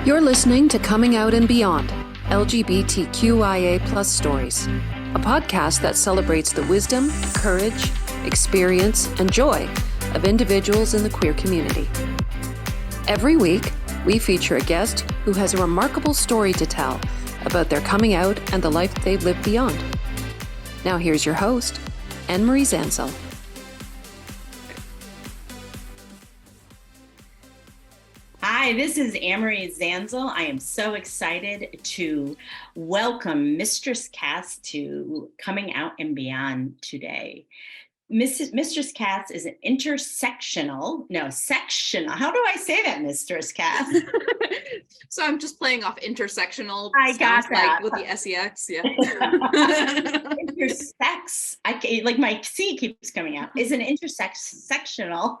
You're listening to Coming Out and Beyond, LGBTQIA plus stories, a podcast that celebrates the wisdom, courage, experience, and joy of individuals in the queer community. Every week, we feature a guest who has a remarkable story to tell about their coming out and the life they've lived beyond. Now here's your host, Anne-Marie Zansel. Hi, this is Anne-Marie Zansel. I am so excited to welcome Mistress Cas to Coming Out and Beyond today. Mistress Cas is an sectional. How do I say that, Mistress Cas? So I'm just playing off intersectional. I got that. Like with the SEX, yeah. Intersex, like my C keeps coming out, is an intersectional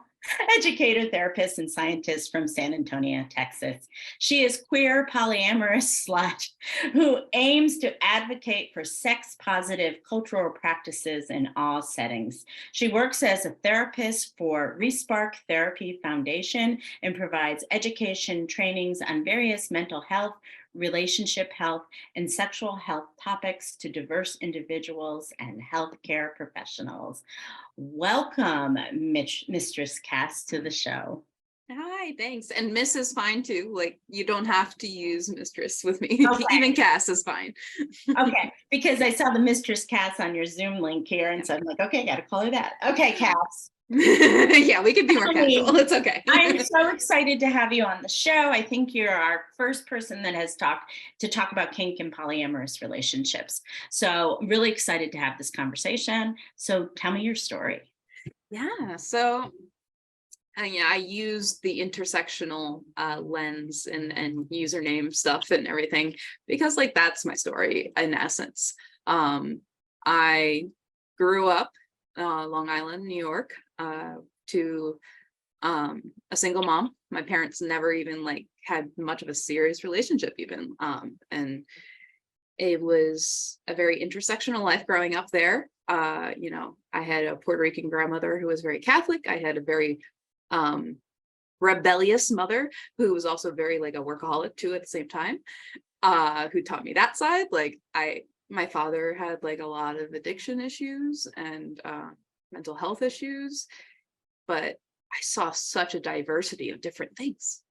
educator, therapist, and scientist from San Antonio, Texas. She is queer, polyamorous slut who aims to advocate for sex-positive cultural practices in all settings. She works as a therapist for Respark Therapy Foundation and provides education trainings on various mental health, relationship health, and sexual health topics to diverse individuals and healthcare professionals. Welcome, Mistress Cas, to the show. Hi, thanks. And Miss is fine too. Like, you don't have to use Mistress with me. Okay. Even Cas is fine. Okay, because I saw the Mistress Cas on your Zoom link here, and so I'm like, okay, I got to call her that. Okay, Cas. Yeah, we can be more casual. It's okay. I'm so excited to have you on the show. I think you're our first person that has talked about kink and polyamorous relationships. So really excited to have this conversation. So tell me your story. Yeah, so I use the intersectional lens and username stuff and everything because, like, that's my story in essence. I grew up Long Island, New York, to a single mom. My parents never even had much of a serious relationship even. And it was a very intersectional life growing up there. I had a Puerto Rican grandmother who was very Catholic. I had a very rebellious mother who was also very a workaholic too at the same time, who taught me that side. My father had a lot of addiction issues and mental health issues, but I saw such a diversity of different things.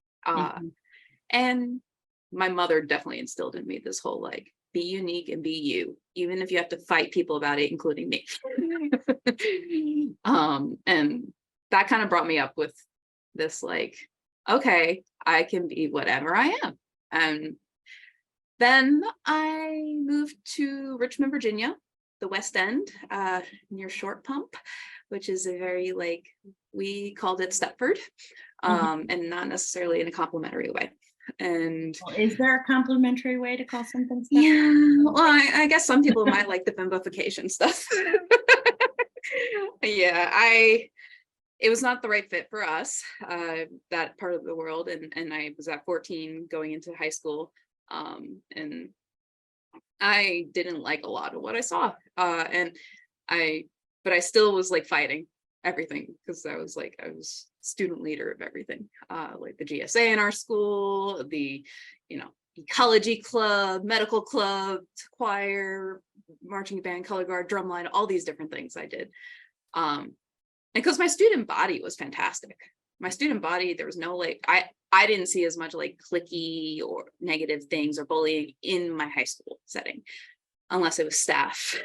And my mother definitely instilled in me this whole be unique and be you, even if you have to fight people about it, including me. And that kind of brought me up with this okay, I can be whatever I am. And then I moved to Richmond, Virginia, the West End, near Short Pump, which is a very we called it Stepford, and not necessarily in a complimentary way. And is there a complimentary way to call something Stepford? Yeah, well, I guess some people might like the bimbofication stuff. Yeah, it was not the right fit for us, that part of the world, and I was at 14 going into high school, and I didn't like a lot of what I saw, but I still was fighting everything because I was student leader of everything, the GSA in our school, the ecology club, medical club, choir, marching band, color guard, drumline, all these different things I did, and because my student body was fantastic. My student body, there was no I didn't see as much cliquey or negative things or bullying in my high school setting, unless it was staff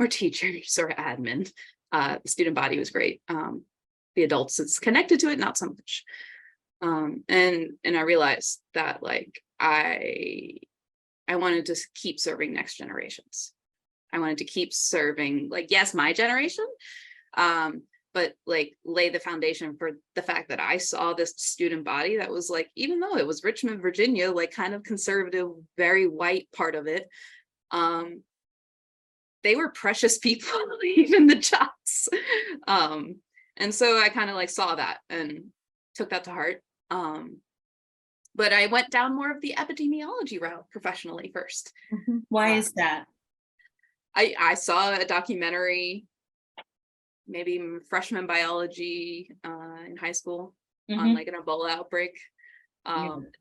or teachers or admin. The student body was great. The adults that's connected to it, not so much. And I realized that I wanted to keep serving next generations. I wanted to keep serving yes, my generation, but lay the foundation for the fact that I saw this student body that was even though it was Richmond, Virginia, kind of conservative, very white part of it, they were precious people, even the jocks. And so I kind of saw that and took that to heart. But I went down more of the epidemiology route professionally first. Why is that? I saw a documentary, maybe freshman biology in high school, on an Ebola outbreak.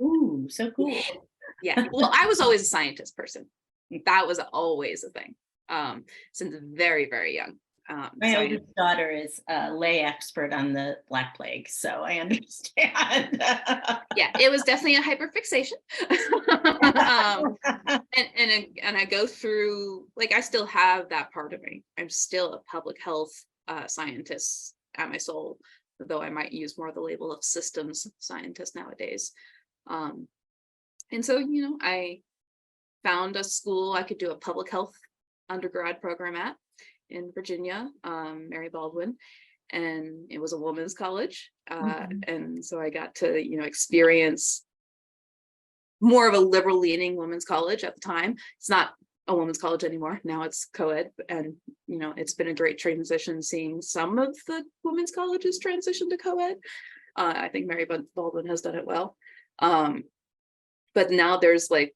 Ooh, so cool. Yeah, well, I was always a scientist person. That was always a thing, since very, very young. My oldest daughter is a lay expert on the Black Plague, so I understand. Yeah, it was definitely a hyperfixation. And I go through, like, I still have that part of me. I'm still a public health scientist at my soul, though I might use more the label of systems scientist nowadays. And so, I found a school I could do a public health undergrad program at in Virginia, Mary Baldwin, and it was a women's college. And so I got to, experience more of a liberal leaning women's college at the time. It's not a women's college anymore. Now it's co-ed. And, it's been a great transition seeing some of the women's colleges transition to co-ed. I think Mary Baldwin has done it well. But now there's like,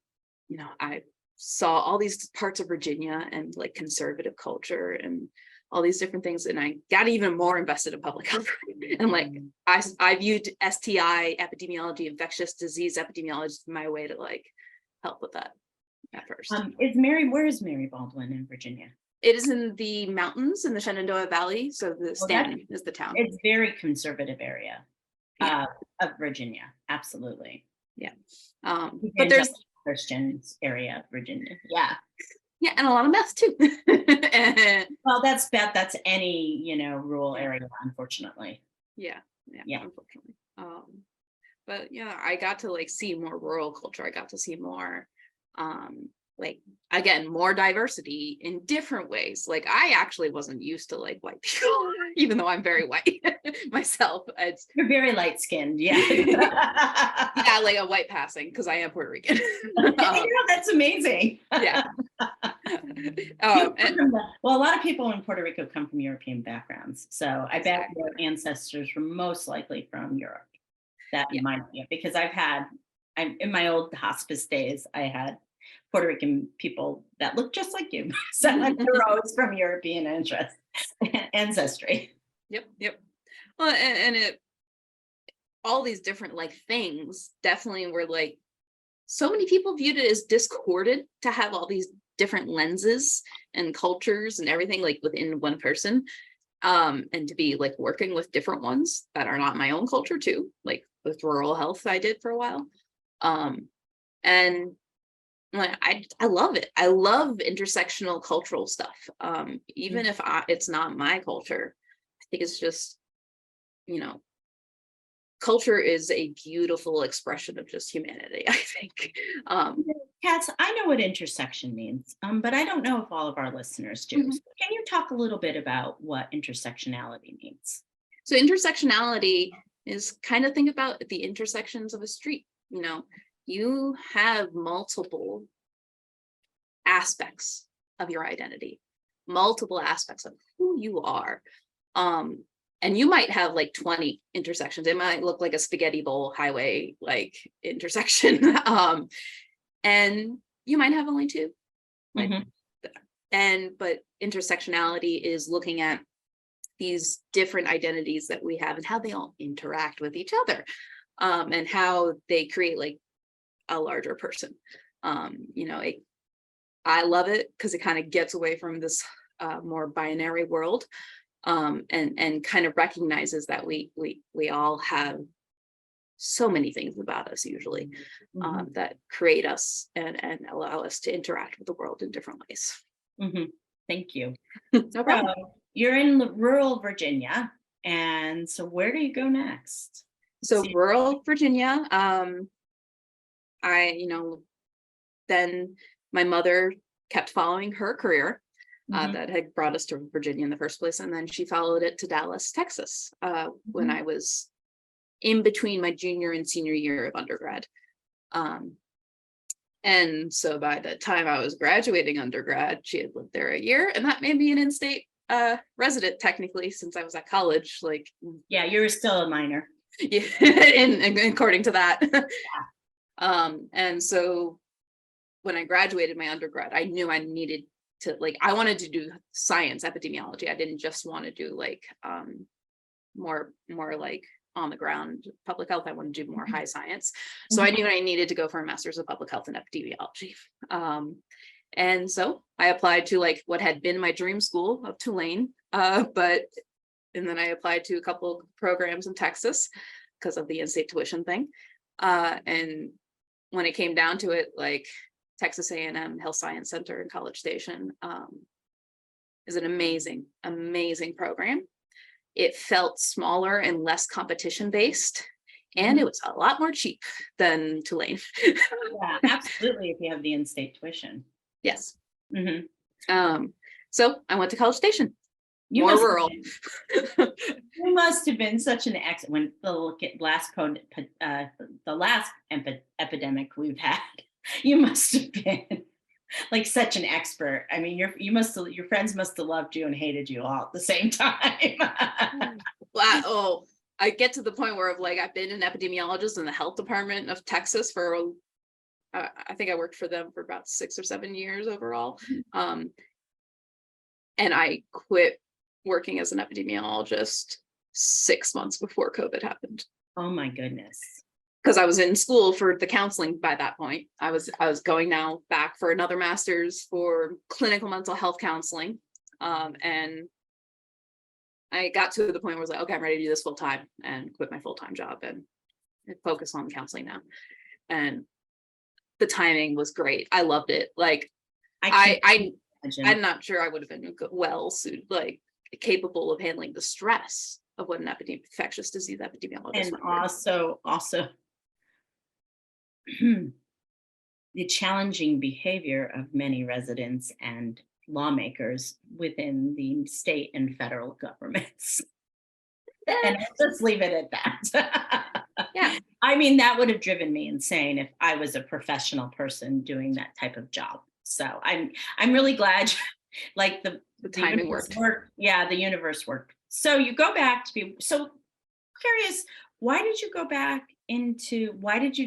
I saw all these parts of Virginia and like conservative culture and all these different things. And I got even more invested in public health. And like, I viewed STI epidemiology, infectious disease epidemiology as my way to like help with that at first. Where is Mary Baldwin in Virginia? It is in the mountains in the Shenandoah Valley. So the Stanton is the town. It's very conservative area of Virginia. Absolutely. Yeah. But there's Christians area of Virginia. Yeah. Yeah, and a lot of meth too. Well, that's bad. That's any, rural area, unfortunately. Yeah, unfortunately. But I got to like see more rural culture. I got to see more like, again, more diversity in different ways. Like I actually wasn't used to like white people, even though I'm very white myself. You're very light skinned. Yeah. Yeah, like a white passing because I am Puerto Rican. That's amazing. Yeah. Well, a lot of people in Puerto Rico come from European backgrounds. So I bet your ancestors were most likely from Europe. That reminds me of, because I'm in my old hospice days, I had Puerto Rican people that look just like you. So they're always from European ancestry. Yep. Well, and all these different like things definitely were like, so many people viewed it as discordant to have all these different lenses and cultures and everything like within one person. And to be like working with different ones that are not my own culture too, like with rural health I did for a while. And like I love it. I love intersectional cultural stuff. Even if it's not my culture, I think it's just, culture is a beautiful expression of just humanity, I think. Cas, I know what intersection means, but I don't know if all of our listeners do. So can you talk a little bit about what intersectionality means? So intersectionality is kind of think about the intersections of a street. You have multiple aspects of your identity, multiple aspects of who you are. And you might have like 20 intersections. It might look like a spaghetti bowl highway like intersection. And you might have only two. But intersectionality is looking at these different identities that we have and how they all interact with each other, and how they create like a larger person. I love it because it kind of gets away from this more binary world, and kind of recognizes that we all have so many things about us usually that create us and allow us to interact with the world in different ways. Thank you. No problem. So you're in rural Virginia, and so where do you go next? So rural Virginia, then my mother kept following her career that had brought us to Virginia in the first place. And then she followed it to Dallas, Texas, when I was in between my junior and senior year of undergrad. And so by the time I was graduating undergrad, she had lived there a year, and that made me an in-state resident technically, since I was at college. Like, yeah, you were still a minor. Yeah, and according to that. And so when I graduated my undergrad, I knew I needed to, like, I wanted to do science epidemiology. I didn't just want to do like more like on the ground public health. I wanted to do more high science. So I knew I needed to go for a master's of public health and epidemiology. And so I applied to like what had been my dream school of Tulane, and then I applied to a couple of programs in Texas because of the in-state tuition thing. And when it came down to it, like Texas A&M Health Science Center in College Station is an amazing, amazing program. It felt smaller and less competition based, and it was a lot more cheap than Tulane. Yeah, absolutely. If you have the in-state tuition. Yes. So I went to College Station. More rural. You must have been such an when the last epidemic we've had. You must have been like such an expert. I mean, your friends must have loved you and hated you all at the same time. Wow. I get to the point where I've been an epidemiologist in the health department of Texas for I think I worked for them for about 6 or 7 years overall. And I quit working as an epidemiologist 6 months before COVID happened. Oh my goodness. Because I was in school for the counseling by that point. I was going now back for another master's for clinical mental health counseling. And I got to the point where I was like, okay, I'm ready to do this full time and quit my full-time job and focus on counseling now. And the timing was great. I loved it. Like I'm not sure I would have been well suited, like capable of handling the stress of what an infectious disease epidemiologist. And also the challenging behavior of many residents and lawmakers within the state and federal governments. And I'll just leave it at that. Yeah. I mean, that would have driven me insane if I was a professional person doing that type of job. So I'm really glad like the timing worked. Yeah, the universe worked. So you go back to be so curious, why did you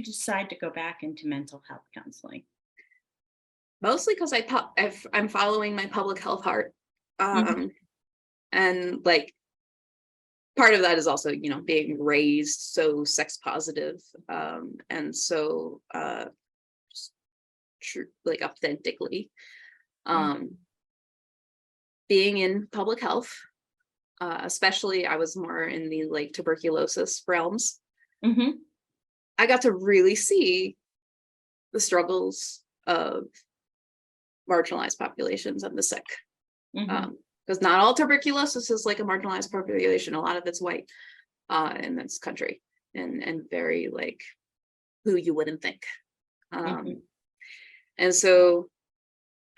decide to go back into mental health counseling? Mostly because I'm following my public health heart. And like part of that is also, being raised so sex positive and so like authentically. Being in public health, especially I was more in the like tuberculosis realms. I got to really see the struggles of marginalized populations and the sick. Because not all tuberculosis is like a marginalized population. A lot of it's white in this country and very like who you wouldn't think. And so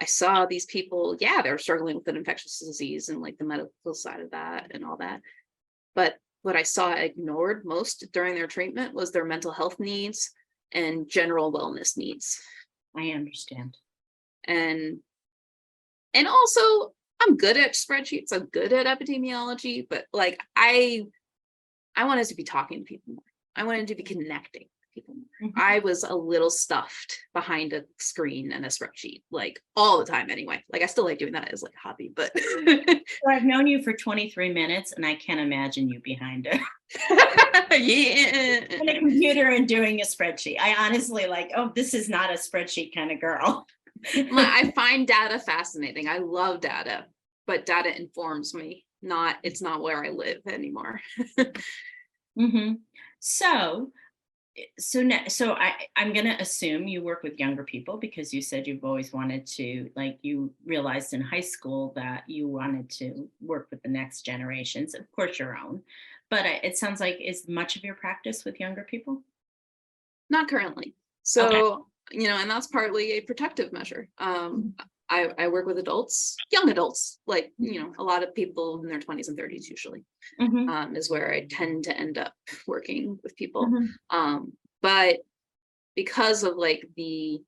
I saw these people, they're struggling with an infectious disease and like the medical side of that and all that. But what I saw ignored most during their treatment was their mental health needs and general wellness needs. I understand. And also I'm good at spreadsheets. I'm good at epidemiology, but like I wanted to be talking to people more. I wanted to be connecting with people more. I was a little stuffed behind a screen and a spreadsheet, like all the time anyway. Like I still like doing that as like a hobby, but So I've known you for 23 minutes and I can't imagine you behind it. Yeah. On a computer and doing a spreadsheet. I honestly this is not a spreadsheet kind of girl. I find data fascinating. I love data, but data informs me. It's not where I live anymore. So I'm going to assume you work with younger people because you said you've always wanted to, like you realized in high school that you wanted to work with the next generations, of course your own, but it sounds like is much of your practice with younger people? Not currently. So, and that's partly a protective measure. I work with adults, young adults, like, a lot of people in their 20s and 30s usually is where I tend to end up working with people. But because of like the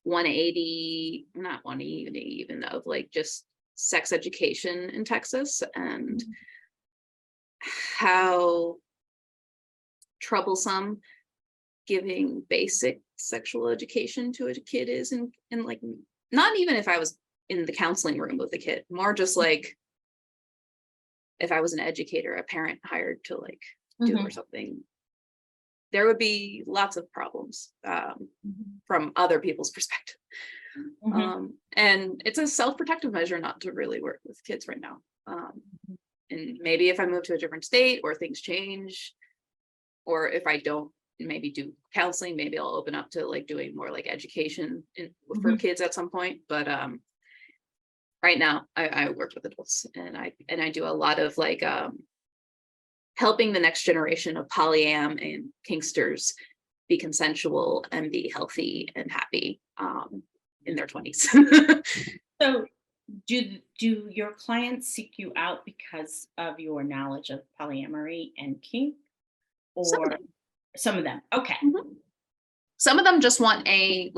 180, not 180 even of like just sex education in Texas and how troublesome giving basic sexual education to a kid is and like not even if I was in the counseling room with the kid, more just like if I was an educator, a parent hired to like do or something, there would be lots of problems from other people's perspective. And it's a self-protective measure not to really work with kids right now. And maybe if I move to a different state or things change, or if I don't maybe do counseling, maybe I'll open up to like doing more like education for kids at some point. But right now I work with adults, and I do a lot of like helping the next generation of polyam and kinksters be consensual and be healthy and happy in their 20s. So do your clients seek you out because of your knowledge of polyamory and kink, or some of them? Okay. Some of them just want I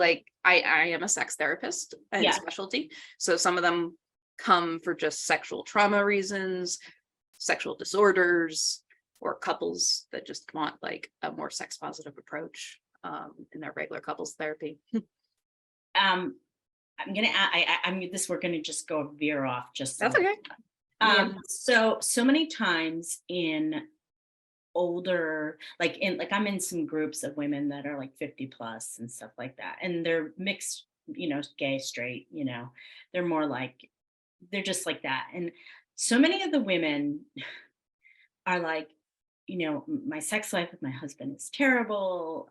am a sex therapist and specialty. So some of them come for just sexual trauma reasons, sexual disorders, or couples that just want like a more sex positive approach in their regular couples therapy. We're gonna just go veer off just that's okay. So many times in older, I'm in some groups of women that are like 50 plus and stuff like that, and they're mixed, gay, straight, they're more like, they're just like that. And so many of the women are like, my sex life with my husband is terrible.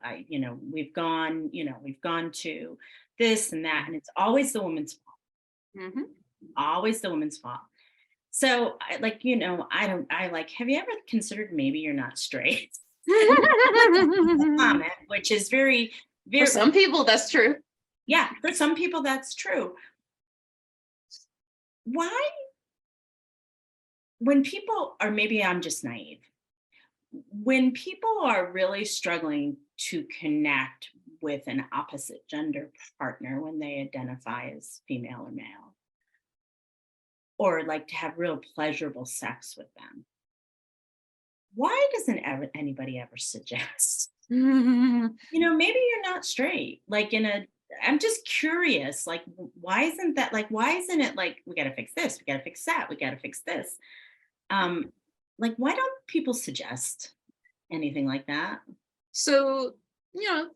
We've gone to this and that, and it's always the woman's fault. Always the woman's fault. So have you ever considered maybe you're not straight? Comment, which is very, very, for some people that's true. Yeah, for some people that's true. Why, when people are, maybe I'm just naive, when people are really struggling to connect with an opposite gender partner when they identify as female or male, or like to have real pleasurable sex with them, why doesn't anybody ever suggest, maybe you're not straight? I'm just curious, like, why isn't it like, we got to fix this, we got to fix that, we got to fix this? Why don't people suggest anything like that? So,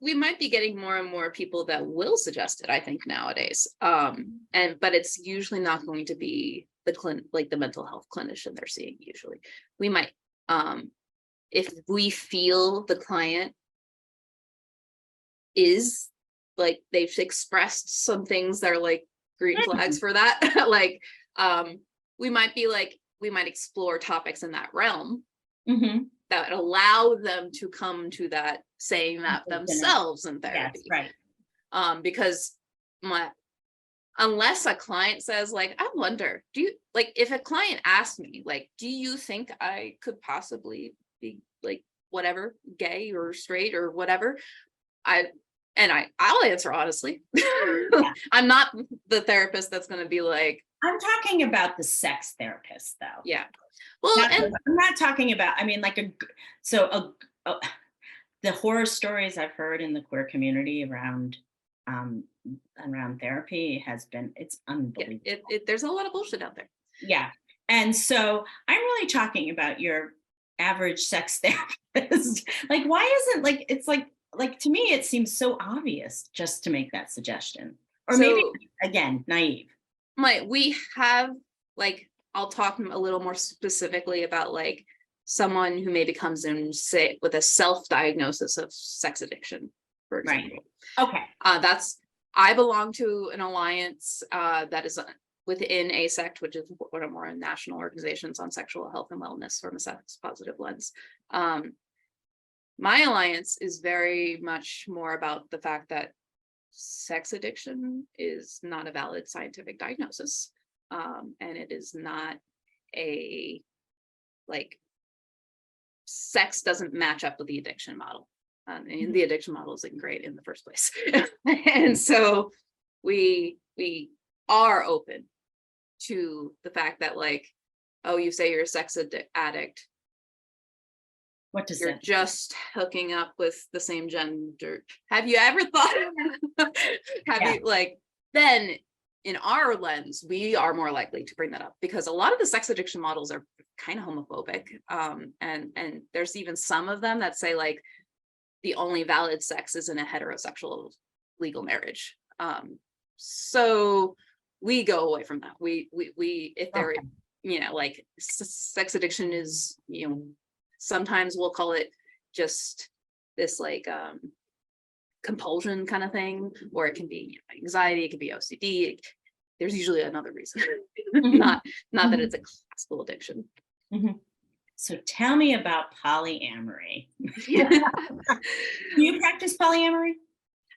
we might be getting more and more people that will suggest it, I think, nowadays. But it's usually not going to be the mental health clinician they're seeing. Usually we might, if we feel the client is like, they've expressed some things that are like green flags for that, we might explore topics in that realm that allow them to come to that, saying that themselves in therapy. Yes, right. Because unless a client says like, I wonder, do you, like, if a client asks me like, do you think I could possibly be like whatever, gay or straight or whatever, I'll answer honestly. I'm not the therapist that's going to be like, I'm talking about the sex therapist though. Yeah. Well, I'm not talking about, the horror stories I've heard in the queer community around therapy it's unbelievable. There's a lot of bullshit out there. Yeah. And so I'm really talking about your average sex therapist. Why isn't it's like to me, it seems so obvious just to make that suggestion, or maybe again, naive. We have I'll talk a little more specifically about someone who maybe comes in, say, with a self-diagnosis of sex addiction, for example. Right. Okay. I belong to an alliance that is within ASECT, which is one of more national organizations on sexual health and wellness from a sex positive lens. My alliance is very much more about the fact that sex addiction is not a valid scientific diagnosis. And it is not sex doesn't match up with the addiction model. And the addiction model isn't great in the first place. And so we are open to the fact that you say you're a sex addict. What does you're that just hooking up with the same gender? Have you ever thought? You then in our lens, we are more likely to bring that up because a lot of the sex addiction models are kind of homophobic. And there's even some of them that say like the only valid sex is in a heterosexual legal marriage. So we go away from that. We if there, you know, like sex addiction is, you know, sometimes we'll call it just this like compulsion kind of thing, or it can be, you know, anxiety, it could be OCD. There's usually another reason, not that it's a classical addiction. So tell me about polyamory. Do you practice polyamory?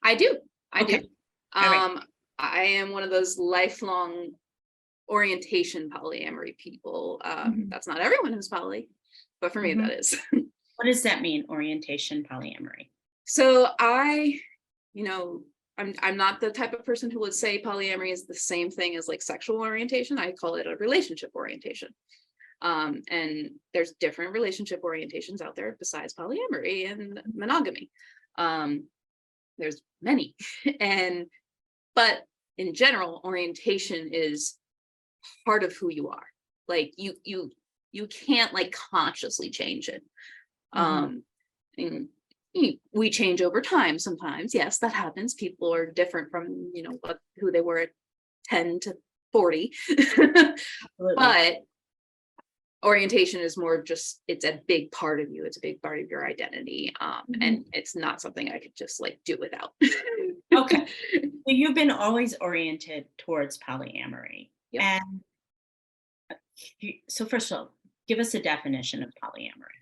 I do. I Okay. do. Right. I am one of those lifelong orientation polyamory people. That's not everyone who's poly, but for me that is. What does that mean, orientation polyamory? So you know, I'm not the type of person who would say polyamory is the same thing as like sexual orientation. I call it a relationship orientation. And there's different relationship orientations out there besides polyamory and monogamy. There's many, but in general, orientation is part of who you are. Like you can't like consciously change it. And we change over time sometimes. Yes, that happens. People are different from, you know, who they were at 10 to 40. But orientation is more just, it's a big part of you. It's a big part of your identity. And it's not something I could just like do without. Okay. So you've been always oriented towards polyamory. Yep. And so first of all, give us a definition of polyamory.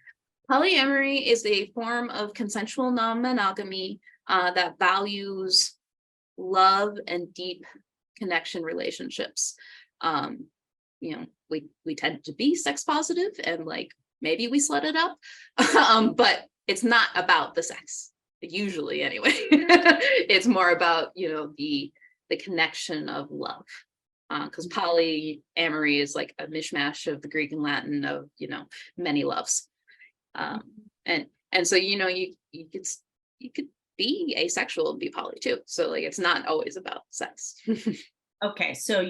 Polyamory is a form of consensual non-monogamy that values love and deep connection relationships. You know, we tend to be sex positive and like maybe we slut it up, but it's not about the sex usually anyway. It's more about, you know, the connection of love. Because polyamory is like a mishmash of the Greek and Latin of, you know, many loves. And so, you know, you could be asexual and be poly too. So like, it's not always about sex. Okay. So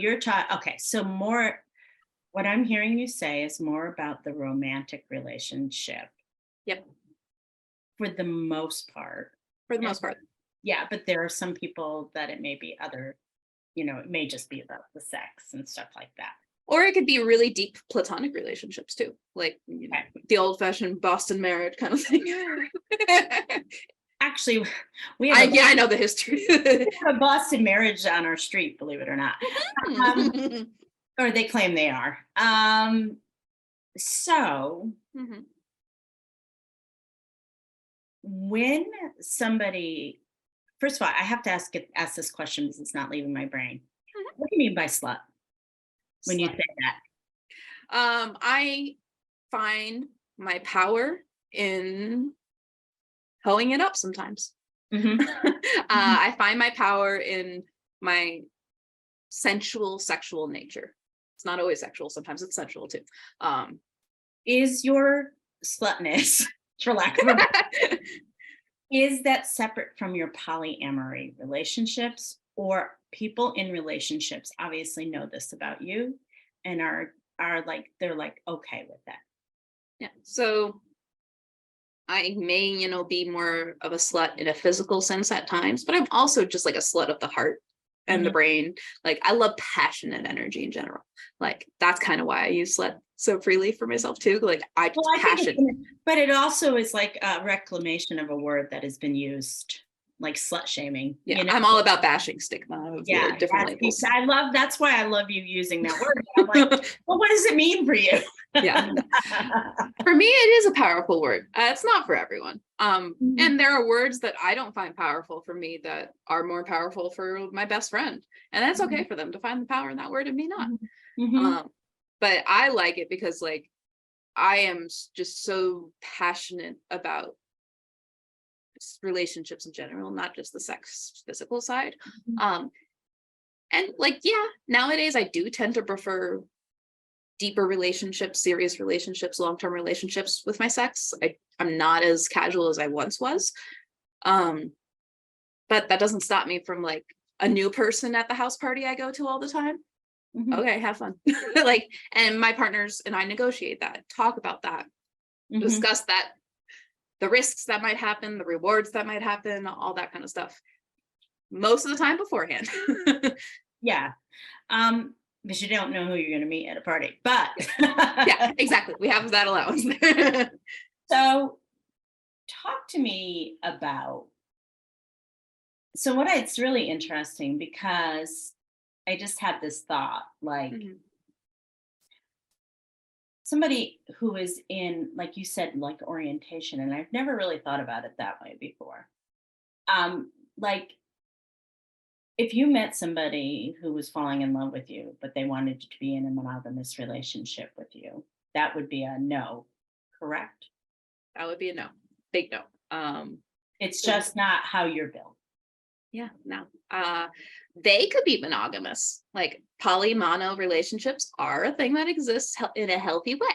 so more, what I'm hearing you say is more about the romantic relationship. Yep. For the most part. For the most part. Yeah. But there are some people that it may be other, you know, it may just be about the sex and stuff like that. Or it could be really deep platonic relationships too, like, you know, the old-fashioned Boston marriage kind of thing. Actually, I know the history. We have a Boston marriage on our street, believe it or not. Or they claim they are. So when somebody, first of all, I have to ask this question because it's not leaving my brain. What do you mean by slut? When you say that? I find my power in hoeing it up sometimes. I find my power in my sensual sexual nature. It's not always sexual, sometimes it's sensual too. Is your slutness, for lack of a better, is that separate from your polyamory relationships, or people in relationships obviously know this about you and are like, they're like okay with that? Yeah. So I may, you know, be more of a slut in a physical sense at times, but I'm also just like a slut of the heart and the brain. Like I love passionate energy in general. Like that's kind of why I use slut so freely for myself too. Like I passion. But it also is like a reclamation of a word that has been used, like slut shaming. Yeah, you know? I'm all about bashing stigma of different labels. That's why I love you using that word. I'm like, well, what does it mean for you? Yeah. For me, it is a powerful word. It's not for everyone. And there are words that I don't find powerful for me that are more powerful for my best friend. And that's okay for them to find the power in that word and me not. But I like it because like, I am just so passionate about relationships in general, not just the sex physical side. And like, yeah, nowadays I do tend to prefer deeper relationships, serious relationships, long-term relationships with my sex. I'm not as casual as I once was. But that doesn't stop me from like a new person at the house party I go to all the time. Mhm. Okay, have fun. Like, and my partners and I negotiate that, talk about that, Mhm. discuss that, the risks that might happen, the rewards that might happen, all that kind of stuff. Most of the time beforehand. Yeah. Because you don't know who you're going to meet at a party, but Yeah, exactly. We have that allowance there. So talk to me about, so what it's really interesting because I just had this thought, like Mhm. somebody who is in, like you said, like orientation, and I've never really thought about it that way before. Like if you met somebody who was falling in love with you, but they wanted to be in a monogamous relationship with you, that would be a no, correct? That would be a no. Big no. It's So just not how you're built. yeah, no. They could be monogamous. Like poly-mono relationships are a thing that exists in a healthy way.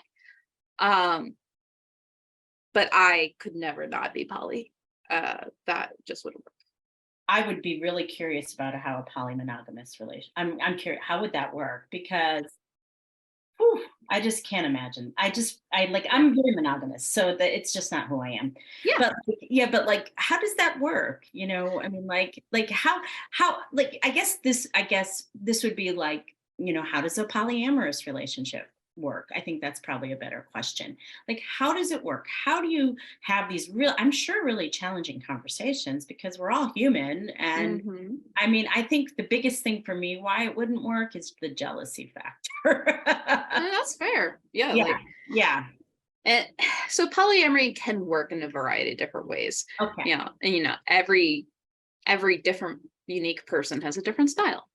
But I could never not be poly. That just wouldn't work. I would be really curious about how a polymonogamous relation. I'm curious, how would that work? Because whew, I just can't imagine. Yeah. I'm very monogamous, so that it's just not who I am. Yeah. But like, yeah, but like, how does that work? You know, I mean, like how like I guess this would be like, you know, how does a polyamorous relationship work? I think that's probably a better question. Like, how does it work? How do you have these real, I'm sure, really challenging conversations because we're all human. And Hmm. I mean, I think the biggest thing for me why it wouldn't work is the jealousy factor. That's fair. Yeah. Yeah, Like, yeah. and so polyamory can work in a variety of different ways. Okay. And every different unique person has a different style.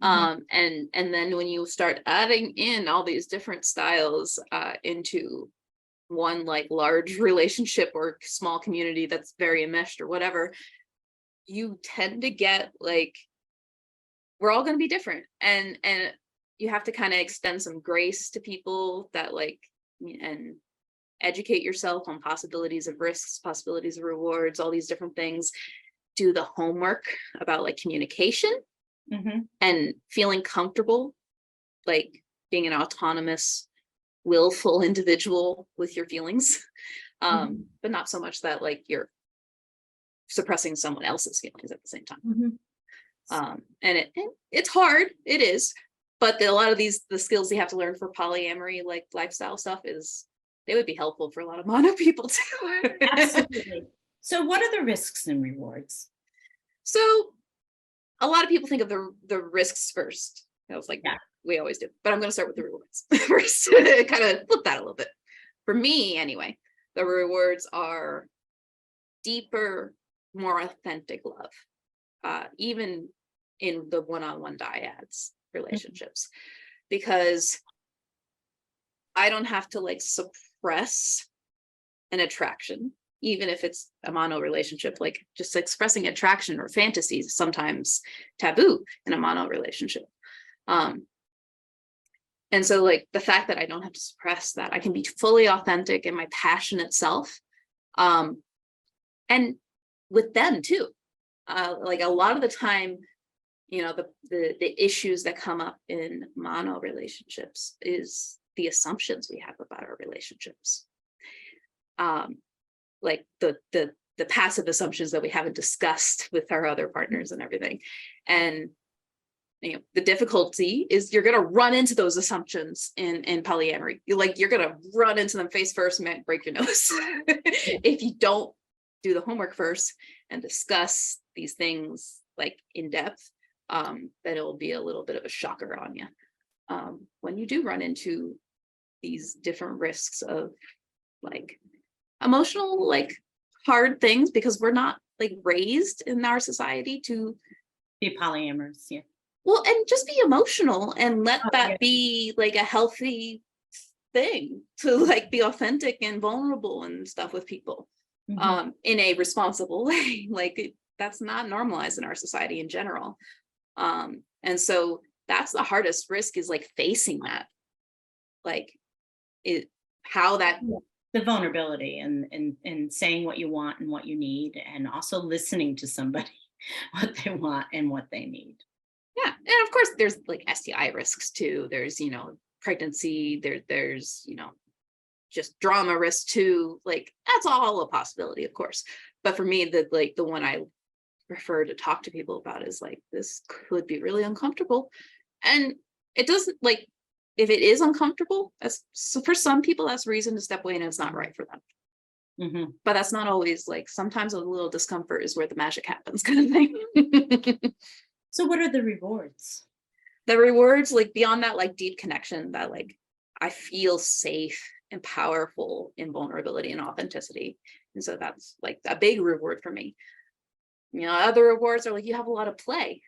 Mhm, And then when you start adding in all these different styles into one like large relationship or small community that's very enmeshed or whatever, you tend to get like, we're all going to be different, and you have to kind of extend some grace to people that like, and educate yourself on possibilities of risks, possibilities of rewards, all these different things. Do the homework about like communication mhm, and feeling comfortable, like being an autonomous, willful individual with your feelings. mhm, But not so much that like you're suppressing someone else's feelings at the same time. mhm. And it's hard, it is, but a lot of the skills you have to learn for polyamory, like lifestyle stuff, is they would be helpful for a lot of mono people too. Absolutely. So what are the risks and rewards? So a lot of people think of the risks first. I was like, Yeah. we always do, but I'm going to start with the rewards first. Kind of flip that a little bit. For me, anyway, the rewards are deeper, more authentic love, even in the one-on-one dyads relationships, because I don't have to like suppress an attraction, even if it's a mono relationship. Like just expressing attraction or fantasies is sometimes taboo in a mono relationship. Um, and so like the fact that I don't have to suppress that, I can be fully authentic in my passionate self. Um, and with them too. Like a lot of the time, the issues that come up in mono relationships is the assumptions we have about our relationships. Like the passive assumptions that we haven't discussed with our other partners and everything. And the difficulty is you're going to run into those assumptions in polyamory. You're going to run into them face first and break your nose if you don't do the homework first and discuss these things like in depth. Then it will be a little bit of a shocker on you when you do run into these different risks of like emotional, like hard things, because we're not like raised in our society to Be polyamorous, yeah. well, and just be emotional and let Oh, yeah. that be like a healthy thing, to like be authentic and vulnerable and stuff with people Mhm. in a responsible way. That's not normalized in our society in general. And so that's the hardest risk, is like facing that, like how that. Yeah. The vulnerability and saying what you want and what you need, and also listening to somebody. what they want and what they need. Yeah. And of course there's like STI risks too. There's, pregnancy, there's, just drama risk too. Like that's all a possibility, of course. But for me, the one I prefer to talk to people about is like, this could be really uncomfortable. And it doesn't, like, if it is uncomfortable, so for some people, that's reason to step away and it's not right for them. Mm-hmm. But that's not always, like, sometimes a little discomfort is where the magic happens, kind of thing. So what are the rewards? The rewards, like beyond that, like deep connection, that like I feel safe and powerful in vulnerability and authenticity. And so that's like a big reward for me. Other rewards are like you have a lot of play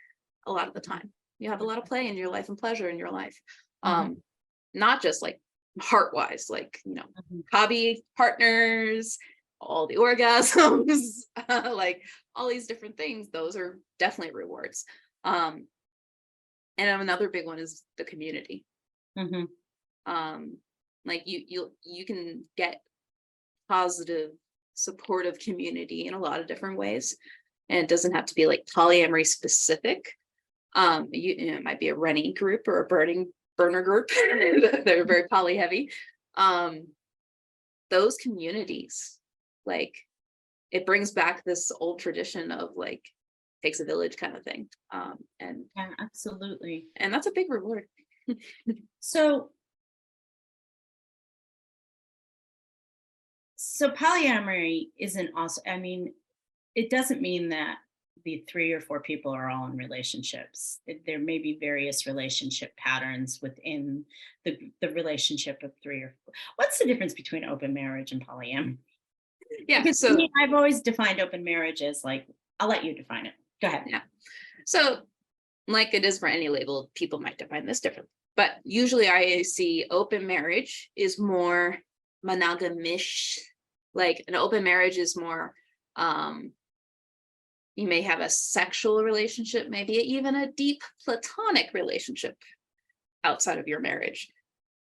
a lot of the time. You have a lot of play in your life and pleasure in your life. Not just like heart-wise, like, hobby, partners, all the orgasms, like all these different things. Those are definitely rewards. And another big one is the community. Like you can get positive, supportive community in a lot of different ways. And it doesn't have to be like polyamory specific. It might be a running group or a burner group. They're very poly heavy. Those communities, like, it brings back this old tradition of like takes a village kind of thing. And yeah, absolutely. And that's a big reward. So polyamory isn't also, I mean, it doesn't mean that the 3 or 4 people are all in relationships. There may be various relationship patterns within the relationship of 3 or 4. What's the difference between open marriage and polyamory? Yeah. Because So I've always defined open marriage as like, I'll let you define it. Go ahead. Yeah. So like it is for any label, people might define this differently. But usually I see open marriage is more monogamish. Like an open marriage is more, you may have a sexual relationship, maybe even a deep platonic relationship outside of your marriage,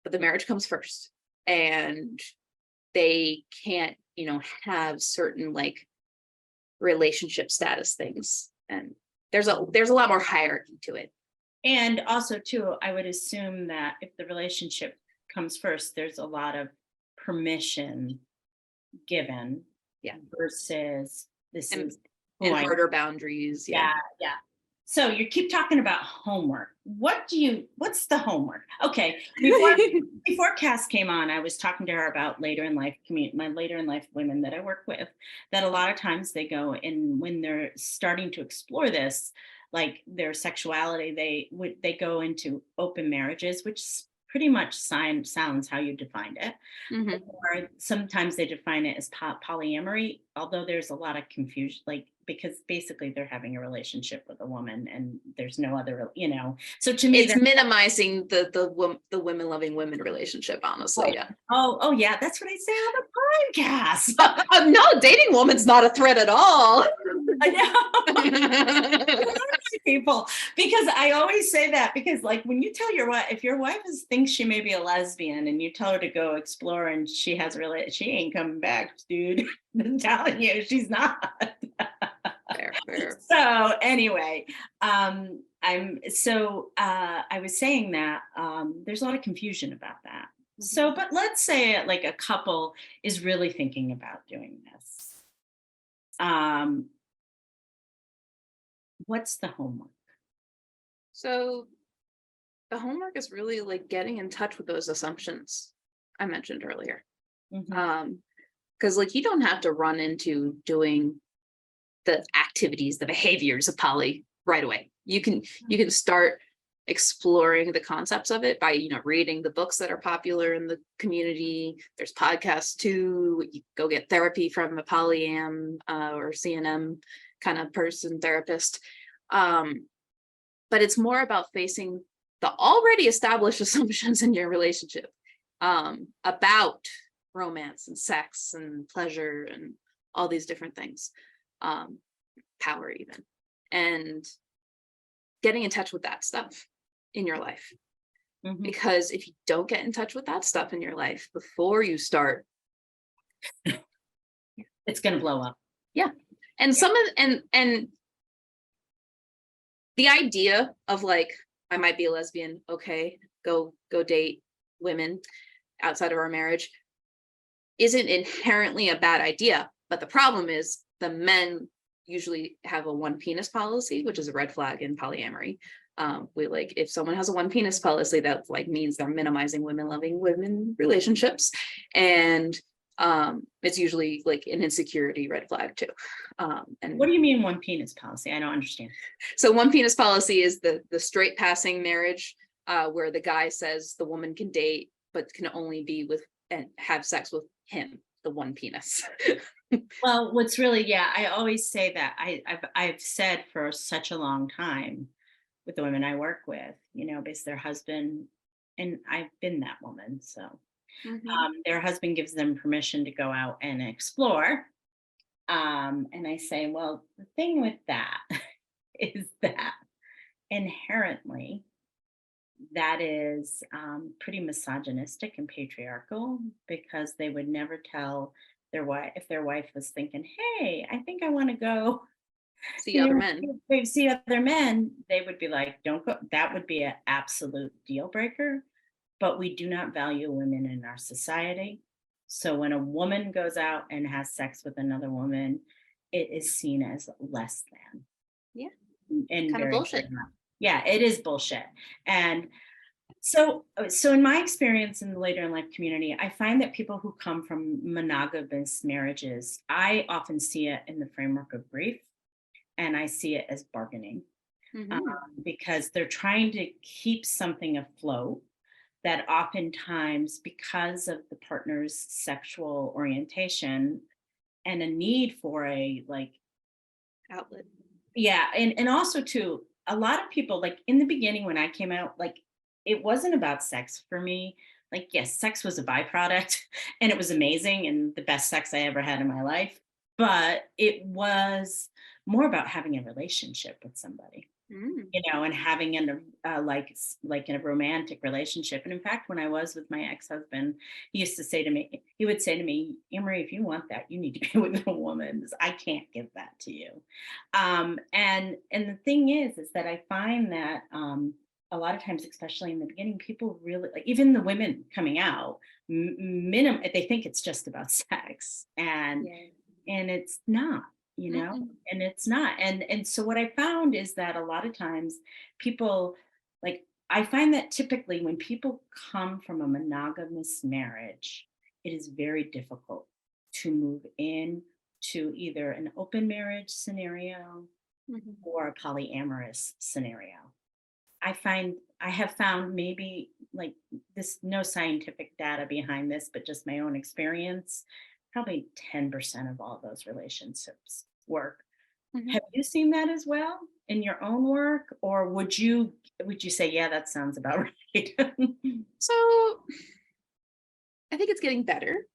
but the marriage comes first, and they can't, have certain like relationship status things, and there's a lot more hierarchy to it. And also too, I would assume that if the relationship comes first, there's a lot of permission given, versus this is and harder boundaries. Yeah. So you keep talking about homework. What's the homework? Okay. Before Cas came on, I was talking to her about later in life my later in life women that I work with, that a lot of times they go, and when they're starting to explore this, like their sexuality, they go into open marriages, which pretty much sounds how you defined it. Or sometimes they define it as polyamory, although there's a lot of confusion, like, because basically they're having a relationship with a woman and there's no other, so to me it's minimizing the women loving women relationship, honestly. Oh yeah, that's what I say on the podcast. No, dating woman's not a threat at all. I know. People, because I always say that, because like when you tell your wife, if your wife thinks she may be a lesbian and you tell her to go explore and she ain't coming back, dude. I'm telling you, she's not. Fair. So anyway, I was saying that there's a lot of confusion about that. So, but let's say like a couple is really thinking about doing this. What's the homework? So the homework is really like getting in touch with those assumptions I mentioned earlier. Because like you don't have to run into doing the activities, the behaviors of poly right away. You can start exploring the concepts of it by reading the books that are popular in the community. There's podcasts too. You go get therapy from a polyam or CNM kind of person, therapist. But it's more about facing the already established assumptions in your relationship about romance and sex and pleasure and all these different things, power even, and getting in touch with that stuff in your life. Because if you don't get in touch with that stuff in your life before you start, it's going to blow up. Yeah. And some of and the idea of like, I might be a lesbian, okay, go date women outside of our marriage isn't inherently a bad idea. But the problem is the men usually have a one penis policy, which is a red flag in polyamory. We like, if someone has a one penis policy, that like means they're minimizing women loving women relationships. And it's usually like an insecurity red flag too. And What do you mean one penis policy? I don't understand. so one penis policy is the straight passing marriage, where the guy says the woman can date, but can only be with and have sex with him, the one penis. Well, what's really, I always say that I've said for such a long time with the women I work with, because their husband, and I've been that woman, so their husband gives them permission to go out and explore. And I say, well, the thing with that is that inherently that is pretty misogynistic and patriarchal, because they would never tell their wife, if their wife was thinking, hey, I think I want to go See other men. they see other men, they would be like, don't go. That would be an absolute deal breaker. But we do not value women in our society. So when a woman goes out and has sex with another woman, it is seen as less than. Yeah. And Kind of bullshit. Yeah, it is bullshit. And so in my experience in the later in life community, I find that people who come from monogamous marriages, I often see it in the framework of grief, and I see it as bargaining, because they're trying to keep something afloat that oftentimes, because of the partner's sexual orientation and a need for a like outlet. Yeah. And also too, a lot of people, like in the beginning when I came out, like it wasn't about sex for me. Like, yes, sex was a byproduct and it was amazing and the best sex I ever had in my life. But it was more about having a relationship with somebody, and having like in a romantic relationship. And in fact, when I was with my ex-husband, he would say to me, Amory, if you want that, you need to be with a woman. I can't give that to you. And the thing is that I find that a lot of times, especially in the beginning, people really, like even the women coming out, they think it's just about sex, and it's not. And it's not. And so what I found is that a lot of times people, like, I find that typically when people come from a monogamous marriage, it is very difficult to move in to either an open marriage scenario or a polyamorous scenario. I have found, maybe like this, no scientific data behind this, but just my own experience, probably 10% of all those relationships work. Have you seen that as well in your own work, or would you say, yeah, that sounds about right? So I think it's getting better.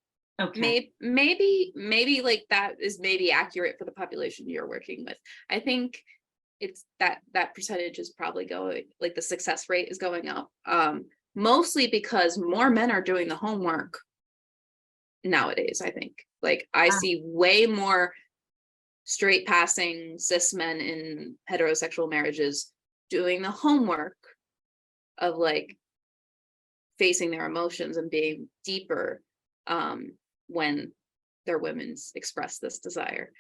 Okay. Maybe like that is maybe accurate for the population you're working with. I think it's that percentage is probably going, like the success rate is going up, mostly because more men are doing the homework nowadays. I think, like, I see way more straight passing cis men in heterosexual marriages doing the homework of like facing their emotions and being deeper when their women express this desire,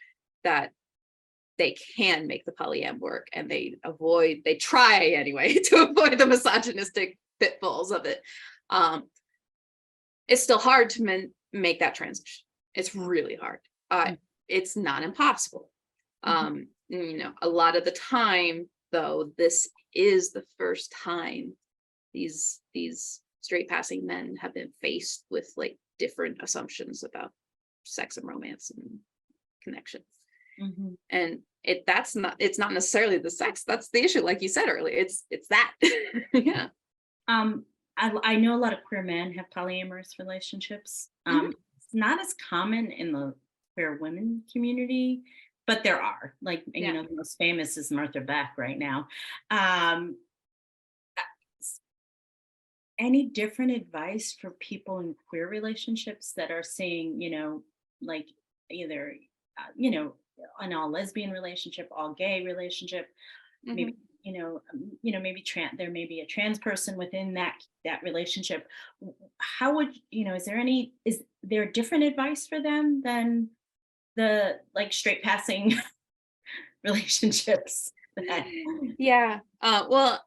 that they can make the polyam work, and they try anyway to avoid the misogynistic pitfalls of it. It's still hard to make that transition. It's really hard. It's not impossible. A lot of the time though, this is the first time these straight passing men have been faced with like different assumptions about sex and romance and connection. And it's not necessarily the sex that's the issue, like you said earlier. It's that. Yeah. I know a lot of queer men have polyamorous relationships. It's not as common in the queer women community, but there are, like, the most famous is Martha Beck right now. Any different advice for people in queer relationships that are seeing, like either, an all lesbian relationship, all gay relationship, maybe maybe there may be a trans person within that relationship. How would, is there different advice for them than the like straight passing relationships? Yeah. Well,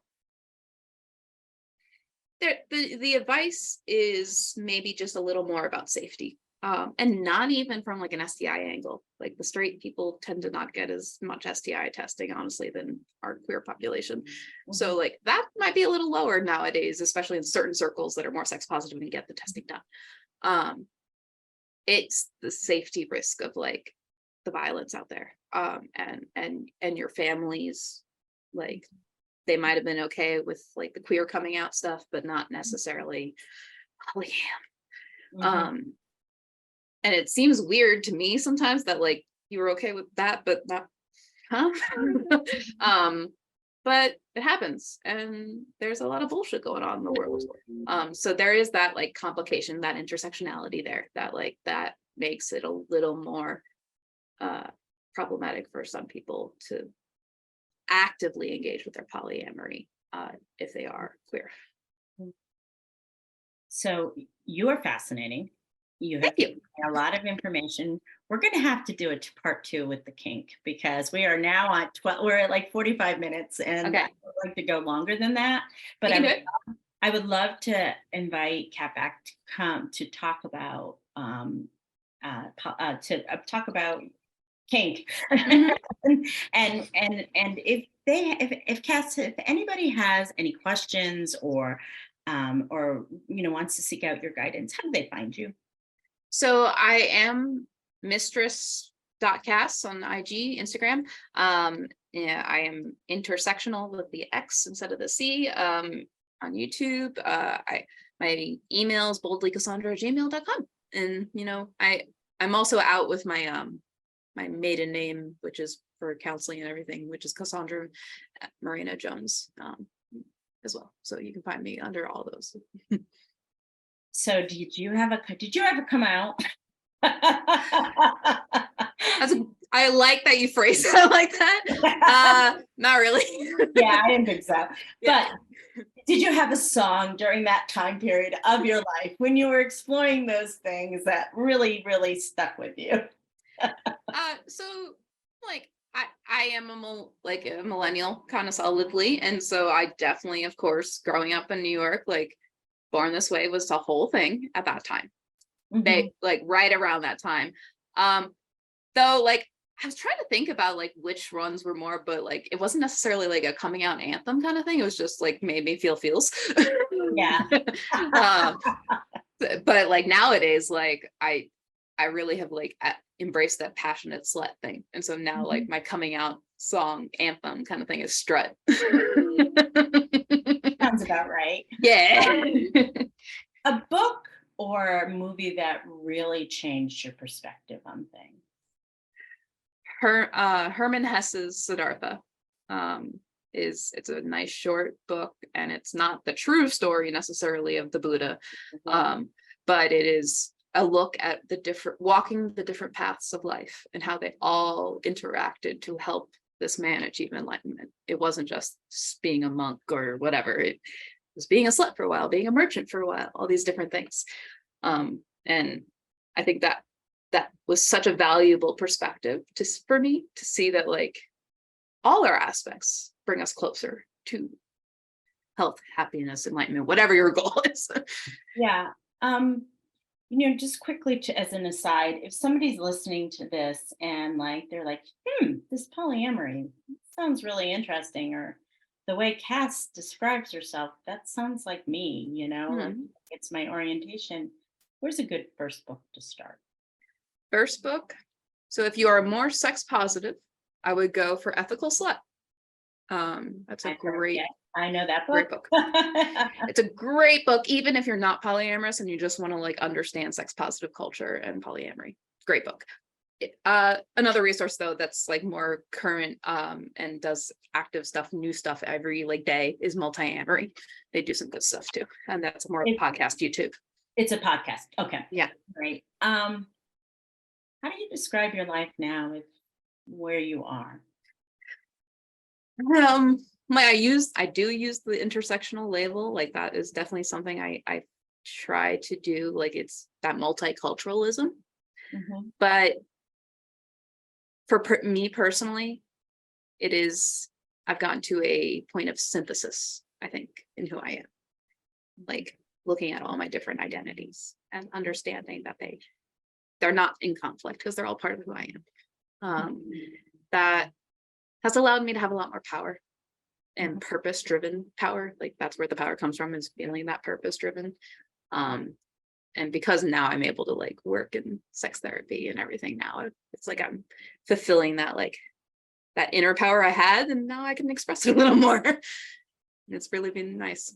the advice is maybe just a little more about safety. And not even from like an STI angle. Like the straight people tend to not get as much STI testing, honestly, than our queer population. So like that might be a little lower nowadays, especially in certain circles that are more sex positive and get the testing done. It's the safety risk of like the violence out there, and your families, like they might have been okay with like the queer coming out stuff, but not necessarily polyam. And it seems weird to me sometimes that like you were okay with that, but not, huh? But it happens, and there's a lot of bullshit going on in the world. So there is that like complication, that intersectionality there, that makes it a little more problematic for some people to actively engage with their polyamory if they are queer. So you are fascinating. You have a lot of information. We're going to have to do a part 2 with the kink, because we are now on we're at like 45 minutes, and I would like to go longer than that. But I would love to invite Kat back to come to talk about talk about kink. and if Cass, if anybody has any questions or wants to seek out your guidance, how do they find you? So I am Mistress.Cas on IG, Instagram. Yeah, I am intersectional with the X instead of the C on YouTube. My email is boldlycassandra@gmail.com. And I'm also out with my my maiden name, which is for counseling and everything, which is Casandra Jones as well. So you can find me under all those. So did you ever come out? I like that you phrase it like that. Not really. Yeah, I didn't think so. Yeah. But did you have a song during that time period of your life when you were exploring those things that really, really stuck with you? So like I am a millennial kind of solidly, and so I definitely, of course, growing up in New York, like Born This Way was the whole thing at that time. They like right around that time. Though like I was trying to think about like which ones were more, but like it wasn't necessarily like a coming out anthem kind of thing. It was just like made me feel feels. Yeah. But like nowadays, like I really have like embraced that passionate slut thing, and so now like my coming out song anthem kind of thing is Strut. Sounds about right. Yeah. A book or a movie that really changed your perspective on things? Herman Hesse's Siddhartha. It's a nice short book, and it's not the true story necessarily of the Buddha, but it is a look at walking the different paths of life and how they all interacted to help this man achieve enlightenment. It wasn't just being a monk or whatever. It was being a slut for a while, being a merchant for a while, all these different things. And I think that was such a valuable perspective for me to see that like all our aspects bring us closer to health, happiness, enlightenment, whatever your goal is. Yeah. Just quickly as an aside, if somebody's listening to this and like they're like, this polyamory sounds really interesting, or the way Cass describes herself, that sounds like me, like it's my orientation. Where's a good first book to start? First book. So if you are more sex positive, I would go for Ethical Slut. That's a great. I know that book. Great book. It's a great book, even if you're not polyamorous and you just want to like understand sex positive culture and polyamory. Great book. Another resource though that's like more current and does active stuff, new stuff every like day is Multiamory. They do some good stuff too, and that's more podcast YouTube. It's a podcast. Okay. Yeah. Great. How do you describe your life now with where you are? I do use the intersectional label. Like that is definitely something I try to do. Like it's that multiculturalism. Mhm. But for me personally, I've gotten to a point of synthesis, I think, in who I am. Like looking at all my different identities and understanding that they're not in conflict because they're all part of who I am. That has allowed me to have a lot more power and purpose-driven power. Like that's where the power comes from, is feeling that purpose-driven. And because now I'm able to like work in sex therapy and everything now, it's like I'm fulfilling that, like that inner power I had, and now I can express it a little more. It's really been nice.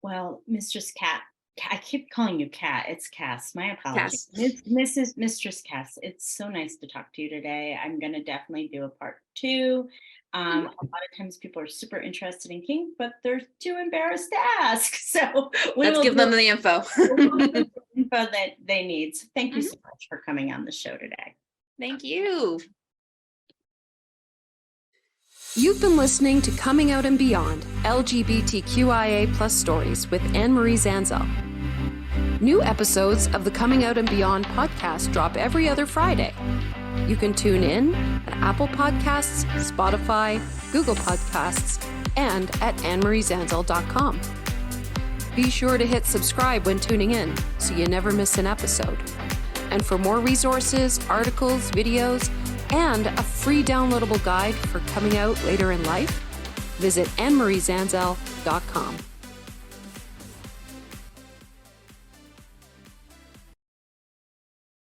Well, Mistress Cat, I keep calling you Cat. It's Cas. My apologies. Cas. Mistress Cas, it's so nice to talk to you today. I'm going to definitely do a part 2. A lot of times people are super interested in kink, but they're too embarrassed to ask. So let's give them the info. The info that they need. So thank you so much for coming on the show today. Thank you. You've been listening to Coming Out and Beyond, LGBTQIA plus stories with Anne-Marie Zanzel. New episodes of the Coming Out and Beyond podcast drop every other Friday. You can tune in at Apple Podcasts, Spotify, Google Podcasts, and at annemariezanzel.com. Be sure to hit subscribe when tuning in so you never miss an episode. And for more resources, articles, videos, and a free downloadable guide for coming out later in life, visit annemariezanzel.com.